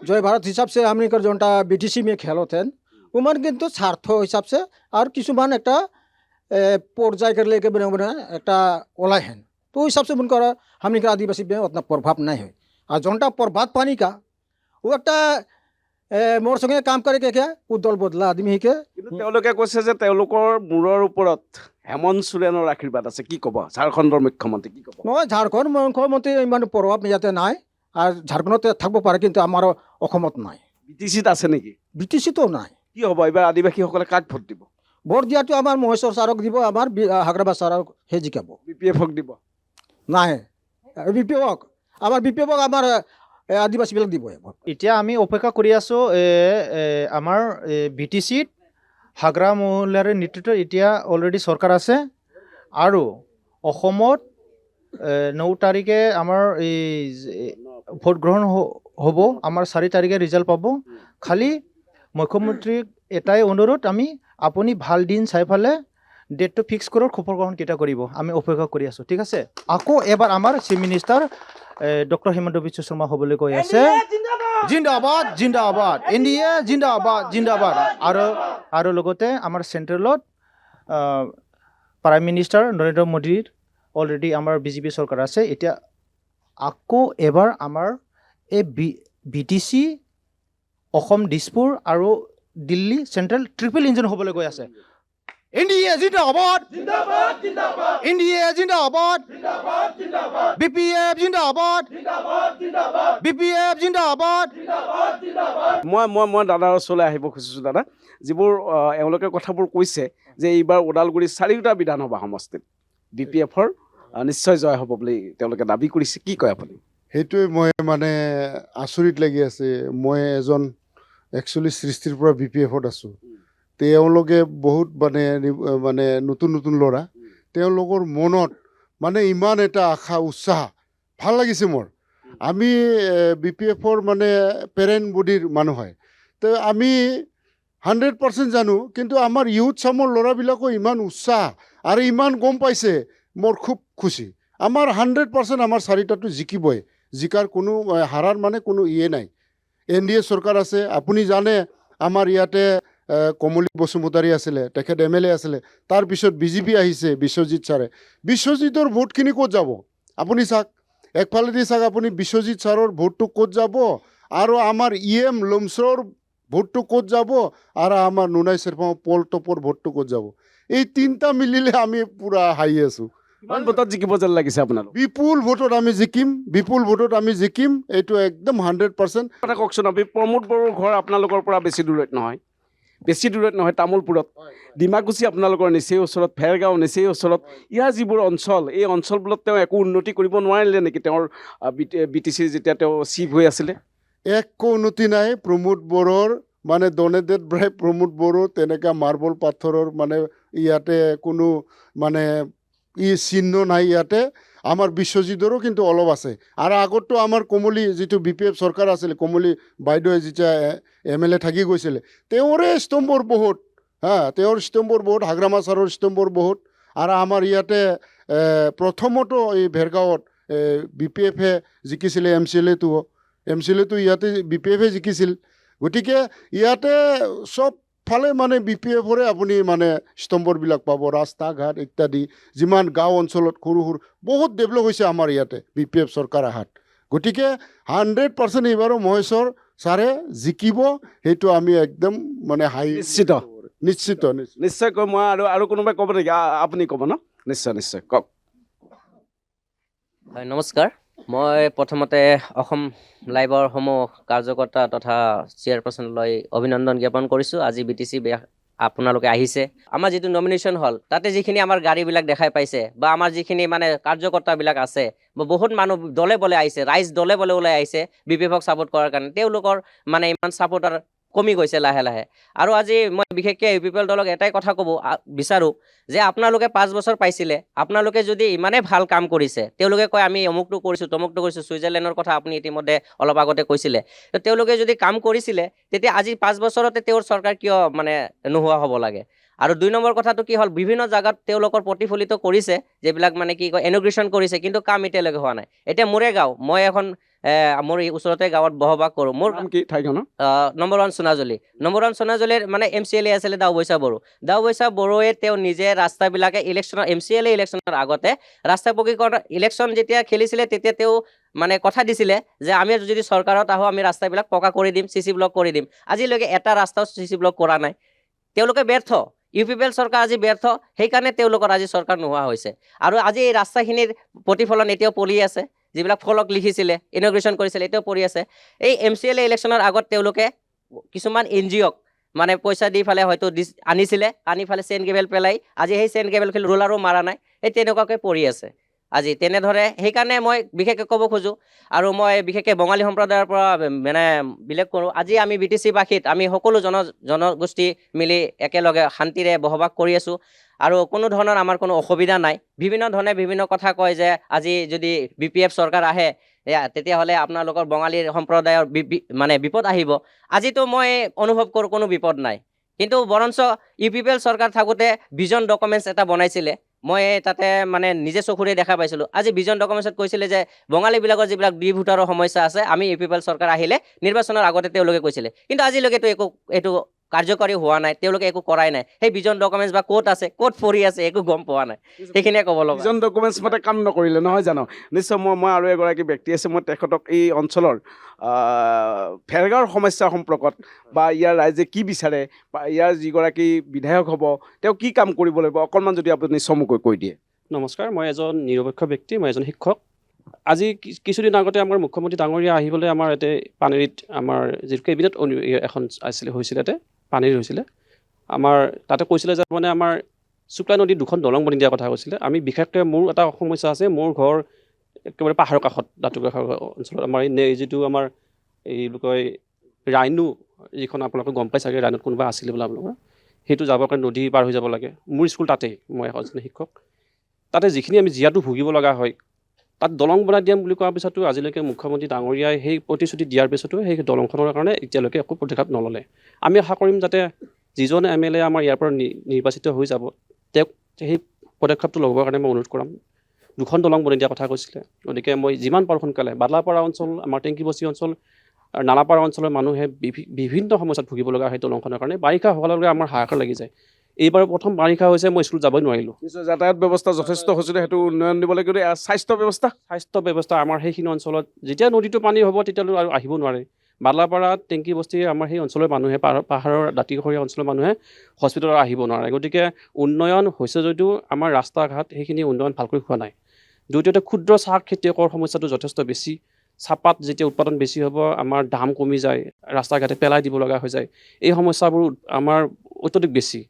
जय भारत हिसाब से हमने जोनटा BTC में खेलत हैं, ওমন किन्तु स्वार्थ हिसाब से और किसुमान एक पर्याय कर लेके बने बने एक ओलाई हैं, तो हिसाब से उनका हमने आदिवासी में उतना प्रभाव नहीं हुई। और जोनटा प्रभाव पानी का वो एक मोर संगे काम करे क्या वो दल बदला आदमी ही के। কিন্তু তেওঁলোকে কৈছে যে তেওঁলোকৰ মূৰৰ ওপৰত হেমন্ত সোৰেনৰ আশীৰ্বাদ আছে, কি ক'ব? ঝাৰখণ্ডৰ মুখ্যমন্ত্ৰী, কি ক'ব? নহয়, ঝাৰখণ্ড মুখ্যমন্ত্ৰী ইমান প্ৰভাৱ ইয়াতে নাই, আৰু ঝাৰখণ্ডতে থাকিব পাৰে, কিন্তু আমাৰ অসমত নাই। BTCত আছে নেকি? BTCতো নাই। কি হ'ব এইবাৰ? আদিবাসীসকলে কাক ভোট দিব? ভোট দিয়াটো আমাৰ মহেশ্বৰ ছাৰক দিব, আমাৰ হাগ্ৰাবা ছাৰক হে জিকাব। BPFক দিব? নাই, BPFক আমাৰ আদিবাসীবিলাক দিব। এতিয়া আমি অপেক্ষা কৰি আছোঁ আমাৰ BTCত হাগ্ৰা মহিলাৰ নেতৃত্বত এতিয়া অলৰেডি চৰকাৰ আছে, আৰু অসমত 9 তাৰিখে আমাৰ এই ভোট গ্ৰহণ হ'ব। আমাৰ 4 তাৰিখে ৰিজাল্ট পাব। খালি মুখ্যমন্ত্ৰীক এটাই অনুৰোধ, আপুনি ভাল দিন চাই পেলাই ডেটটো ফিক্স কৰাৰ শপতগ্ৰহণ কেতিয়া কৰিব আমি অপেক্ষা কৰি আছোঁ ঠিক আছে আকৌ এবাৰ আমাৰ chief minister doctor Himanta Biswa Sarma হ'বলৈ কৈ আছে জিন্দাবাদ জিন্দাবাদ NDA জিন্দাবাদ জিন্দাবাদ আৰু লগতে আমাৰ চেণ্ট্ৰেলত প্ৰাইম মিনিষ্টাৰ নৰেন্দ্ৰ মোদীৰ অলৰেডি আমাৰ BJP চৰকাৰ আছে এতিয়া আকৌ এবাৰ আমাৰ এই BTC অসম দিছপুৰ আৰু দিল্লী চেণ্ট্ৰেল ট্ৰিপল ইঞ্জিন হ'বলৈ গৈ আছে NDA জিন্দাবাদ জিন্দাবাদ জিন্দাবাদ NDA জিন্দাবাদ জিন্দাবাদ জিন্দাবাদ BPF জিন্দাবাদ জিন্দাবাদ জিন্দাবাদ BPF জিন্দাবাদ জিন্দাবাদ জিন্দাবাদ মই দাদাৰ ওচৰলৈ আহিব খুজিছোঁ দাদা যিবোৰ এওঁলোকে কথাবোৰ কৈছে যে এইবাৰ ওদালগুৰি 4টা বিধানসভা সমষ্টিত BPFৰ নিশ্চয় জয় হ'ব বুলি তেওঁলোকে দাবী কৰিছে কি কয় আপুনি সেইটোৱে মই মানে আচৰিত লাগি আছে মই এজন একচুৱেলি সৃষ্টিৰ পৰা BPFত আছোঁ তেওঁলোকে বহুত মানে নতুন নতুন ল'ৰা তেওঁলোকৰ মনত মানে ইমান এটা আশা উৎসাহ ভাল লাগিছে মোৰ আমি BPFৰ মানে পেৰেণ্ট বডিৰ মানুহ হয় তো আমি 100% জানো কিন্তু আমাৰ ইউথ চামৰ ল'ৰাবিলাকো ইমান উৎসাহ আৰু ইমান গম পাইছে মোৰ খুব খুশি আমাৰ 100% আমাৰ 4টাটো জিকিবই জিকাৰ কোনো হাৰাৰ মানে কোনো নাই NDA চৰকাৰ আছে আপুনি জানে আমাৰ ইয়াতে কমলী বসুমতাৰী আছিলে তেখেত MLA আছিলে তাৰপিছত BJP আহিছে বিশ্বজিৎ ছাৰে বিশ্বজিতৰ ভোটখিনি ক'ত যাব আপুনি চাওক একফালেদি চাওক আপুনি বিশ্বজিৎ ছাৰৰ ভোটটো ক'ত যাব আৰু আমাৰ EM লমছৰ ভোটটো ক'ত যাব আৰু আমাৰ নুনাই চেৰপাও পল টপৰ ভোটটো ক'ত যাব এই তিনিটা মিলিলে আমি পুৰা হাঁহি আছোঁ কিমান ভোটত জিকিব যেন লাগিছে আপোনালোক বিপুল ভোটত আমি জিকিম এইটো একদম 100% কথা কওকচোন আপুনি প্ৰমোদ বড়োৰ ঘৰ আপোনালোকৰ পৰা বেছি দূৰত নহয় তামোলপুৰত ডিমাকুচি আপোনালোকৰ নিচেই ওচৰত ফেৰগাঁও নিচেই ওচৰত ইয়াৰ যিবোৰ অঞ্চল এই অঞ্চলবোৰত তেওঁ একো উন্নতি কৰিব নোৱাৰিলে নেকি তেওঁৰ BTC যেতিয়া তেওঁ চিফ হৈ আছিলে একো উন্নতি নাই প্ৰমোদ বড়োৰ মানে ডনেটেড বাই প্ৰমোদ বড়ো তেনেকুৱা মাৰ্বল পাথৰৰ মানে ইয়াতে কোনো মানে চিহ্ন নাই ইয়াতে আমাৰ বিশ্বজিতৰো কিন্তু অলপ আছে আৰু আগততো আমাৰ কমলী যিটো BPF চৰকাৰ আছিলে কমলী বাইদেৱে যেতিয়া MLA থাকি গৈছিলে তেওঁৰে স্তম্ভৰ বহুত তেওঁৰ স্তম্ভৰ বহুত হাগ্ৰামা ছাৰৰ স্তম্ভৰ বহুত আৰু আমাৰ ইয়াতে প্ৰথমতো এই ভেৰগাঁৱত BPFে জিকিছিলে MCLA টো ইয়াতে BPFে জিকিছিল গতিকে ইয়াতে সব ফালে মানে BPFৰে আপুনি মানে স্তম্ভৰবিলাক পাব ৰাস্তা ঘাট ইত্যাদি যিমান গাঁও অঞ্চলত সৰু বহুত ডেভেলপ হৈছে আমাৰ ইয়াতে BPF চৰকাৰ আহাত গতিকে 100% এইবাৰো মহেশ্বৰ ছাৰে জিকিব সেইটো আমি একদম মানে নিশ্চয় কয় মই আৰু কোনোবাই ক'ব নেকি আপুনি ক'ব ন নিশ্চয় কওক হয় নমস্কাৰ মই প্ৰথমতে অসম লাইভৰ সমূহ কাৰ্যকৰ্তা তথা চেয়াৰপাৰ্চনলৈ অভিনন্দন জ্ঞাপন কৰিছোঁ আজি BTC আপোনালোকে আহিছে আমাৰ যিটো নমিনেশ্যন হ'ল তাতে যিখিনি আমাৰ গাড়ীবিলাক দেখাই পাইছে বা আমাৰ যিখিনি মানে কাৰ্যকৰ্তাবিলাক আছে বা বহুত মানুহ দলে বলে আহিছে ৰাইজ দলে বলে ওলাই আহিছে BPFক ছাপোৰ্ট কৰাৰ কাৰণে তেওঁলোকৰ মানে ইমান ছাপোৰ্টাৰ কমি গৈছে লাহে লাহে আৰু আজি মই বিশেষকৈ UPPL দলক এটাই কথা ক'ব বিচাৰোঁ যে আপোনালোকে 5 বছৰ পাইছিলে আপোনালোকে যদি ইমানে ভাল কাম কৰিছে তেওঁলোকে কয় আমি অমুকটো কৰিছোঁ তমুকটো কৰিছোঁ ছুইজাৰলেণ্ডৰ কথা আপুনি ইতিমধ্যে অলপ আগতে কৈছিলে তো তেওঁলোকে যদি কাম কৰিছিলে তেতিয়া আজি 5 বছৰতে তেওঁৰ চৰকাৰ কিয় মানে নোহোৱা হ'ব লাগে আৰু 2 নম্বৰ কথাটো কি হ'ল বিভিন্ন জায়গাত তেওঁলোকৰ প্ৰতিফলিত কৰিছে যেবিলাক মানে কি কয় ইনগ্ৰেশ্যন কৰিছে কিন্তু কাম এতিয়ালৈকে হোৱা নাই এতিয়া মোৰে গাঁও মই এখন মোৰ এই ওচৰতে গাঁৱত বসবাস কৰোঁ মোৰ কি ঠাইখনৰ নম্বৰ 1 সোণাজুলিৰ মানে MCLA আছিলে দাওবৈচা বড়োৱে তেওঁ নিজে ৰাস্তাবিলাকে MCLA ইলেকশ্যনৰ আগতে ৰাস্তা পকীকৰণ ইলেকশ্যন যেতিয়া খেলিছিলে তেতিয়া তেওঁ মানে কথা দিছিলে যে আমি যদি চৰকাৰত আহোঁ আমি ৰাস্তাবিলাক পকা কৰি দিম CC ব্লক কৰি দিম আজিলৈকে এটা ৰাস্তাও CC ব্লক কৰা নাই তেওঁলোকে ব্যৰ্থ UPPL চৰকাৰ আজি ব্যৰ্থ সেইকাৰণে তেওঁলোকৰ আজি চৰকাৰ নোহোৱা হৈছে আৰু আজি এই ৰাস্তাখিনিৰ প্ৰতিফলন এতিয়াও পৰি আছে যিবিলাক ফলক লিখিছিলে ইনগ্ৰেশ্যন কৰিছিলে এতিয়াও পৰি আছে এই MCLA ইলেকশ্যনৰ আগত তেওঁলোকে কিছুমান NGOক মানে পইচা দি ফালে হয়তো আনিছিলে আনি ফালে চেইন কেবল পেলাই আজি সেই চেইন কেবলখিনি ৰোলাৰো মাৰা নাই এই তেনেকুৱাকৈ পৰি আছে আজি তেনেদৰে সেইকাৰণে মই বিশেষকৈ ক'ব খোজোঁ আৰু মই বিশেষকৈ বঙালী সম্প্ৰদায়ৰ পৰা মানে বিলেগ কৰোঁ আজি আমি BTC-বাসীত আমি সকলো জনগোষ্ঠী মিলি একেলগে শান্তিৰে বসবাস কৰি আছোঁ আৰু কোনো ধৰণৰ আমাৰ কোনো অসুবিধা নাই বিভিন্ন ধৰণে বিভিন্ন কথা কয় যে আজি যদি BPF চৰকাৰ আহে তেতিয়াহ'লে আপোনালোকৰ বঙালী সম্প্ৰদায়ৰ মানে বিপদ আহিব আজিতো মই অনুভৱ কৰোঁ কোনো বিপদ নাই কিন্তু বৰঞ্চ UPPL চৰকাৰ থাকোঁতে ভিজন ডকুমেণ্টছ এটা বনাইছিলে মই তাতে মানে নিজে চকুৰে দেখা পাইছিলোঁ আজি ভিজন ডকুমেণ্টছত কৈছিলে যে বঙালীবিলাকৰ যিবিলাক ভোটাৰৰ সমস্যা আছে আমি UPPL চৰকাৰ আহিলে নিৰ্বাচনৰ আগতে তেওঁলোকে কৈছিলে কিন্তু আজিলৈকেতো একো এইটো কাৰ্যকৰী হোৱা নাই তেওঁলোকে একো কৰাই নাই সেই ভিজন ডকুমেণ্টছ বা ক'ত আছে ক'ত পৰি আছে একো গম পোৱা নাই সেইখিনিয়ে ক'ব লগা ভিজন ডকুমেণ্টছ মতে কাম নকৰিলে নহয় জানো নিশ্চয় মই আৰু এগৰাকী ব্যক্তি আছে মই তেখেতক এই অঞ্চলৰ ভেৰগাঁৱৰ সমস্যা সম্পৰ্কত বা ইয়াৰ ৰাইজে কি বিচাৰে বা ইয়াৰ যিগৰাকী বিধায়ক হ'ব তেওঁ কি কাম কৰিব লাগিব অকণমান যদি আপুনি চমুকৈ কৈ দিয়ে নমস্কাৰ মই এজন নিৰপেক্ষ ব্যক্তি মই এজন শিক্ষক আজি কিছুদিন আগতে আমাৰ মুখ্যমন্ত্ৰী ডাঙৰীয়া আহিবলৈ আমাৰ ইয়াতে পানেৰীত আমাৰ যিটো কেবিনেট এখন হৈছিলে তাতে পানেৰী হৈছিলে আমাৰ তাতে কৈছিলে যে মানে আমাৰ শুক্লা নদীত 2খন দলং বনি দিয়াৰ কথা কৈছিলে আমি বিশেষকৈ মোৰ এটা সমস্যা আছে মোৰ ঘৰ একেবাৰে পাহাৰৰ কাষত দাঁতুকাষাৰ অঞ্চলত আমাৰ যিটো আমাৰ এই কয় ৰাইনু যিখন আপোনালোকে গম পাই চাগে ৰাইনুত কোনোবা আছিলে বোলে আপোনালোকৰ সেইটো যাবৰ কাৰণে নদী পাৰ হৈ যাব লাগে মোৰ স্কুল তাতেই মই এজন শিক্ষক তাতে যিখিনি আমি জীয়াটো ভুগিব লগা হয় তাত দলং বনাই দিয়াম বুলি কোৱাৰ পিছতো আজিলৈকে মুখ্যমন্ত্ৰী ডাঙৰীয়াই সেই প্ৰতিশ্ৰুতি দিয়াৰ পিছতো সেই দলংখনৰ কাৰণে এতিয়ালৈকে একো পদক্ষেপ নল'লে আমি আশা কৰিম যাতে যিজন MLA আমাৰ ইয়াৰ পৰা নিৰ্বাচিত হৈ যাব তেওঁক সেই পদক্ষেপটো ল'বৰ কাৰণে মই অনুৰোধ কৰাম 2খন দলং বনাই দিয়াৰ কথা কৈছিলে গতিকে মই যিমান পাৰোঁ সোনকালে বাদলাপাৰা অঞ্চল আমাৰ টেংকিবস্তি অঞ্চল আৰু নালাপাৰা অঞ্চলৰ মানুহে বিভিন্ন সমস্যাত ভুগিব লগা হয় দলংখনৰ কাৰণে বাৰিষা হোৱাৰ লগে আমাৰ হাহাকাৰ লাগি যায় এইবাৰ প্ৰথম বাৰিষা হৈছে মই স্কুল যাবই নোৱাৰিলোঁ নিশ্চয় যাতায়াত ব্যৱস্থা যথেষ্ট হৈছিলে সেইটো উন্নয়ন দিব লাগিব স্বাস্থ্য ব্যৱস্থা আমাৰ সেইখিনি অঞ্চলত যেতিয়া নদীটো পানী হ'ব তেতিয়ালৈ আৰু আহিব নোৱাৰে বাদলাপাৰা টেংকিবস্তি আমাৰ সেই অঞ্চলৰ মানুহে পাহাৰৰ দাঁতিকাষৰীয়া অঞ্চলৰ মানুহে হস্পিটেলত আহিব নোৱাৰে গতিকে উন্নয়ন হৈছে যদিও আমাৰ ৰাস্তা ঘাট সেইখিনি উন্নয়ন ভালকৈ হোৱা নাই দ্বিতীয়তে ক্ষুদ্ৰ চাহ খেতিয়কৰ সমস্যাটো যথেষ্ট বেছি চাহপাত যেতিয়া উৎপাদন বেছি হ'ব আমাৰ দাম কমি যায় ৰাস্তা ঘাটে পেলাই দিব লগা হৈ যায় এই সমস্যাবোৰ আমাৰ অত্যধিক বেছি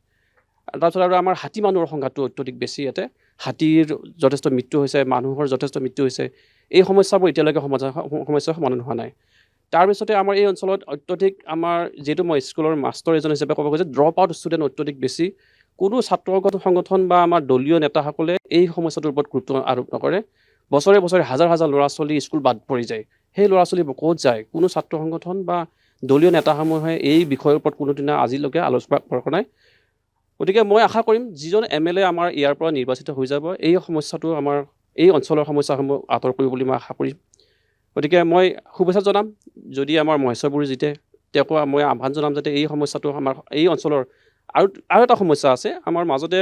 তাৰপিছত আৰু আমাৰ হাতী মানুহৰ সংখ্যাটো অত্যধিক বেছি ইয়াতে হাতীৰ যথেষ্ট মৃত্যু হৈছে মানুহৰ যথেষ্ট মৃত্যু হৈছে এই সমস্যাবোৰ এতিয়ালৈকে সমস্যাৰ সমাধান হোৱা নাই তাৰপিছতে আমাৰ এই অঞ্চলত অত্যধিক আমাৰ যিহেতু মই স্কুলৰ মাষ্টৰ এজন হিচাপে ক'ব গৈছে ড্ৰপ আউট ষ্টুডেণ্ট অত্যধিক বেছি কোনো ছাত্ৰ সংগঠন বা আমাৰ দলীয় নেতাসকলে এই সমস্যাটোৰ ওপৰত গুৰুত্ব আৰোপ নকৰে বছৰে বছৰে হাজাৰ হাজাৰ ল'ৰা ছোৱালী স্কুল বাদ পৰি যায় সেই ল'ৰা ছোৱালী ক'ত যায় কোনো ছাত্ৰ সংগঠন বা দলীয় নেতাসমূহে এই বিষয়ৰ ওপৰত কোনোদিনা আজিলৈকে আলোচনা কৰা নাই গতিকে মই আশা কৰিম যিজন MLA আমাৰ ইয়াৰ পৰা নিৰ্বাচিত হৈ যাব এই সমস্যাটো আমাৰ এই অঞ্চলৰ সমস্যাসমূহ আঁতৰ কৰিব বুলি মই আশা কৰিম গতিকে মই শুভেচ্ছা জনাম যদি আমাৰ মহেশ্বৰ বড়ো জিতে তেওঁকো মই আহ্বান জনাম যাতে এই সমস্যাটো আমাৰ এই অঞ্চলৰ আৰু এটা সমস্যা আছে আমাৰ মাজতে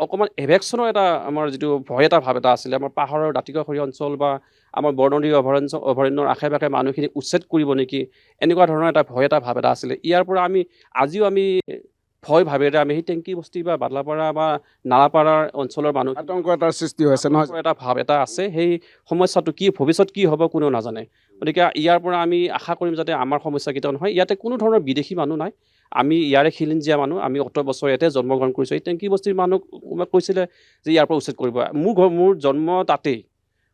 অকণমান এভেকশ্যনৰ এটা আমাৰ যিটো ভয় এটা ভাৱ এটা আছিলে আমাৰ পাহাৰৰ দাঁতিকাষৰীয়া অঞ্চল বা আমাৰ বৰনদী অভয়াৰণ্যৰ আশে পাশে মানুহখিনি উচ্ছেদ কৰিব নেকি এনেকুৱা ধৰণৰ এটা ভয় এটা ভাৱ এটা আছিলে ইয়াৰ পৰা আজিও আমি ভয় ভাৱেৰে আমি সেই টেংকিবস্তি বা বাদলাপাৰা বা নালাপাৰাৰ অঞ্চলৰ মানুহ আতংক এটাৰ সৃষ্টি হৈছে নহয় এটা ভাৱ এটা আছে সেই সমস্যাটো কি ভৱিষ্যত কি হ'ব কোনেও নাজানে গতিকে ইয়াৰ পৰা আমি আশা কৰিম যাতে আমাৰ সমস্যা কেতিয়াও নহয় ইয়াতে কোনো ধৰণৰ বিদেশী মানুহ নাই আমি ইয়াৰে খিলঞ্জীয়া মানুহ আমি 18 বছৰ ইয়াতে জন্মগ্ৰহণ কৰিছোঁ এই টেংকিবস্তিৰ মানুহ কৈছিলে যে ইয়াৰ পৰা উচ্ছেদ কৰিব মোৰ জন্ম তাতেই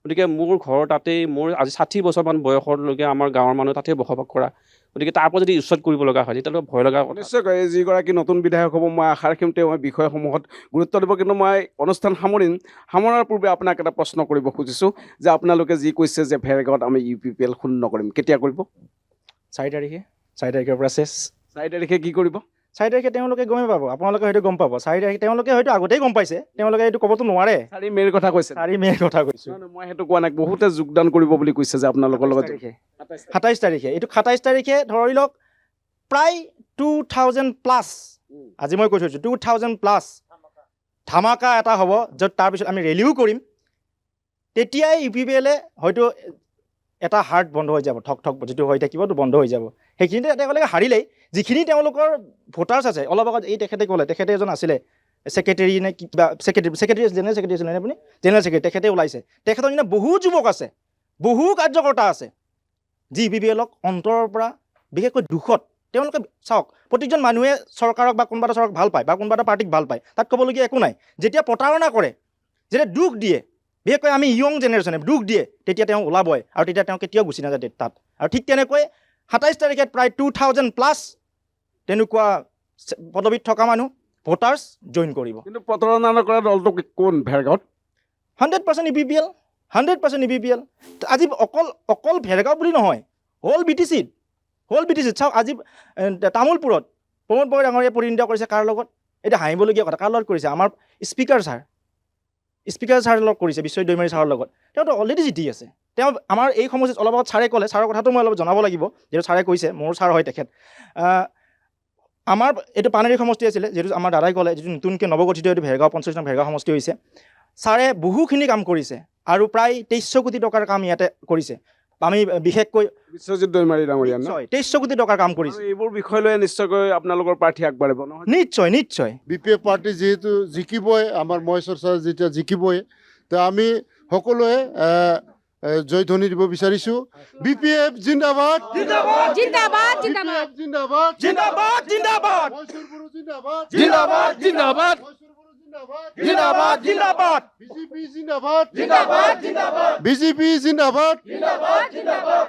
গতিকে মোৰ ঘৰ তাতেই মোৰ আজি 60 বছৰমান বয়সলৈকে আমাৰ গাঁৱৰ মানুহ তাতেই বসবাস কৰা গতিকে তাৰ পৰা যদি উচ্ছেদ কৰিব লগা হয় তেতিয়াহ'লে ভয় লগা নিশ্চয়কৈ যিগৰাকী নতুন বিধায়ক হ'ব মই আশা ৰাখিম তেওঁ বিষয়সমূহত গুৰুত্ব দিব কিন্তু মই অনুষ্ঠান সামৰাৰ পূৰ্বে আপোনাক এটা প্ৰশ্ন কৰিব খুজিছোঁ যে আপোনালোকে যি কৈছে যে ভেৰগাঁৱত আমি UPPL শূন্য কৰিম কেতিয়া কৰিব 4 তাৰিখৰ পৰা শেষ 4 তাৰিখে কি কৰিব 4 তাৰিখে তেওঁলোকে গমেই পাব আপোনালোকে হয়তো গম পাব 4 তাৰিখে তেওঁলোকে হয়তো আগতেই গম পাইছে তেওঁলোকে এইটো ক'বতো নোৱাৰে 4 মে'ৰ কথা কৈছে 4 মে'ৰ কথা কৈছোঁ মই সেইটো কোৱা নাই বহুতে যোগদান কৰিব বুলি কৈছে যে আপোনালোকৰ লগত 27 তাৰিখে এইটো 27 তাৰিখে ধৰি লওক প্ৰায় 2000+ আজি মই কৈ থৈছোঁ 2000+ ধামাকা এটা হ'ব য'ত তাৰপিছত আমি ৰেলীও কৰিম তেতিয়াই UPPLে হয়তো এটা হাৰ্ট বন্ধ হৈ যাব ঠক যিটো হৈ থাকিবতো বন্ধ হৈ যাব সেইখিনিতে তেওঁলোকে হাৰিলেই যিখিনি তেওঁলোকৰ ভোটাৰ্ছ আছে অলপ আগত এই তেখেতে ক'লে তেখেতে এজন আছিলে ছেক্ৰেটেৰী নে কিবা ছেক্ৰেটেৰী জেনেৰেল ছেক্ৰেটেৰী আছিলে নে আপুনি জেনেৰেল ছেক্ৰেটেৰী তেখেতে ওলাইছে তেখেতৰ নিচিনা বহু যুৱক আছে বহু কাৰ্যকৰ্তা আছে যি UPPLক অন্তৰৰ পৰা বিশেষকৈ দুখত তেওঁলোকে চাওক প্ৰতিজন মানুহে চৰকাৰক বা কোনোবা এটা চৰকাৰক ভাল পায় বা কোনোবা এটা পাৰ্টিক ভাল পায় তাত ক'বলগীয়া একো নাই যেতিয়া প্ৰতাৰণা কৰে যেতিয়া দুখ দিয়ে বিশেষকৈ আমি ইয়ং জেনেৰেশ্যনে দুখ দিয়ে তেতিয়া তেওঁ ওলাবই আৰু তেতিয়া তেওঁ কেতিয়াও গুচি নাযায় তাত আৰু ঠিক তেনেকৈ 27 তাৰিখে প্ৰায় 2000+ তেনেকুৱা পদবীত থকা মানুহ ভোটাৰ্ছ জইন কৰিব কিন্তু প্ৰতাৰণা নকৰা দলটো কোন ভেৰগাঁৱত 100% UPPL 100% UPPL আজি অকল ভেৰগাঁও বুলি নহয় হ'ল BTC চাওক আজি তামোলপুৰত প্ৰমোদ বড়ো ডাঙৰীয়াই প্ৰতিনিধিত্ব কৰিছে কাৰ লগত? এতিয়া হাঁহিবলগীয়া কথা, কাৰ লগত কৰিছে? আমাৰ স্পীকাৰ ছাৰৰ লগত কৰিছে, বিশ্বজিৎ দৈমাৰী ছাৰৰ লগত। তেওঁতো অলৰেডি জিতি আছে। তেওঁ আমাৰ এই সমষ্টিত অলপ আগত ছাৰে ক'লে, ছাৰৰ কথাটো মই অলপ জনাব লাগিব, যিহেতু ছাৰে কৈছে, মোৰ ছাৰ হয় তেখেত। আমাৰ এইটো পানেৰী সমষ্টি আছিলে, যিহেতু আমাৰ দাদাই ক'লে, যিটো নতুনকৈ নৱগঠিত এইটো ভেৰগাঁও ৫৫ নং ভেৰগাঁও সমষ্টি হৈছে। ছাৰে বহুখিনি কাম কৰিছে আৰু প্ৰায় ২৩০০ কোটি টকাৰ কাম ইয়াতে কৰিছে। আমি বিশেষকৈ বিশ্বজিৎ দৈমাৰী ডাঙৰীয়া ন? ২৩০০ কোটি টকাৰ কাম কৰিছে। আৰু এইবোৰ বিষয় লৈ নিশ্চয়কৈ আপোনালোকৰ প্ৰাৰ্থী আগবাঢ়িব নহয়? নিশ্চয়। BPF পাৰ্টি যিহেতু জিকিবই, আমাৰ মহেশ্বৰ ছাৰ যেতিয়া জিকিবই, তো আমি সকলোৱে জয়ধ্বনি দিব বিচাৰিছোঁ। BPF জিন্দাবাদ, जिंदाबाद जिंदाबाद BPF জিন্দাবাদ, জিন্দাবাদ জিন্দাবাদ মহেশ্বৰ বড়ো জিন্দাবাদ, জিন্দাবাদ জিন্দাবাদ মহেশ্বৰ বড়ো জিন্দাবাদ, জিন্দাবাদ জিন্দাবাদ BJP জিন্দাবাদ, জিন্দাবাদ জিন্দাবাদ BJP জিন্দাবাদ। জিন্দাবাদ জিন্দাবাদ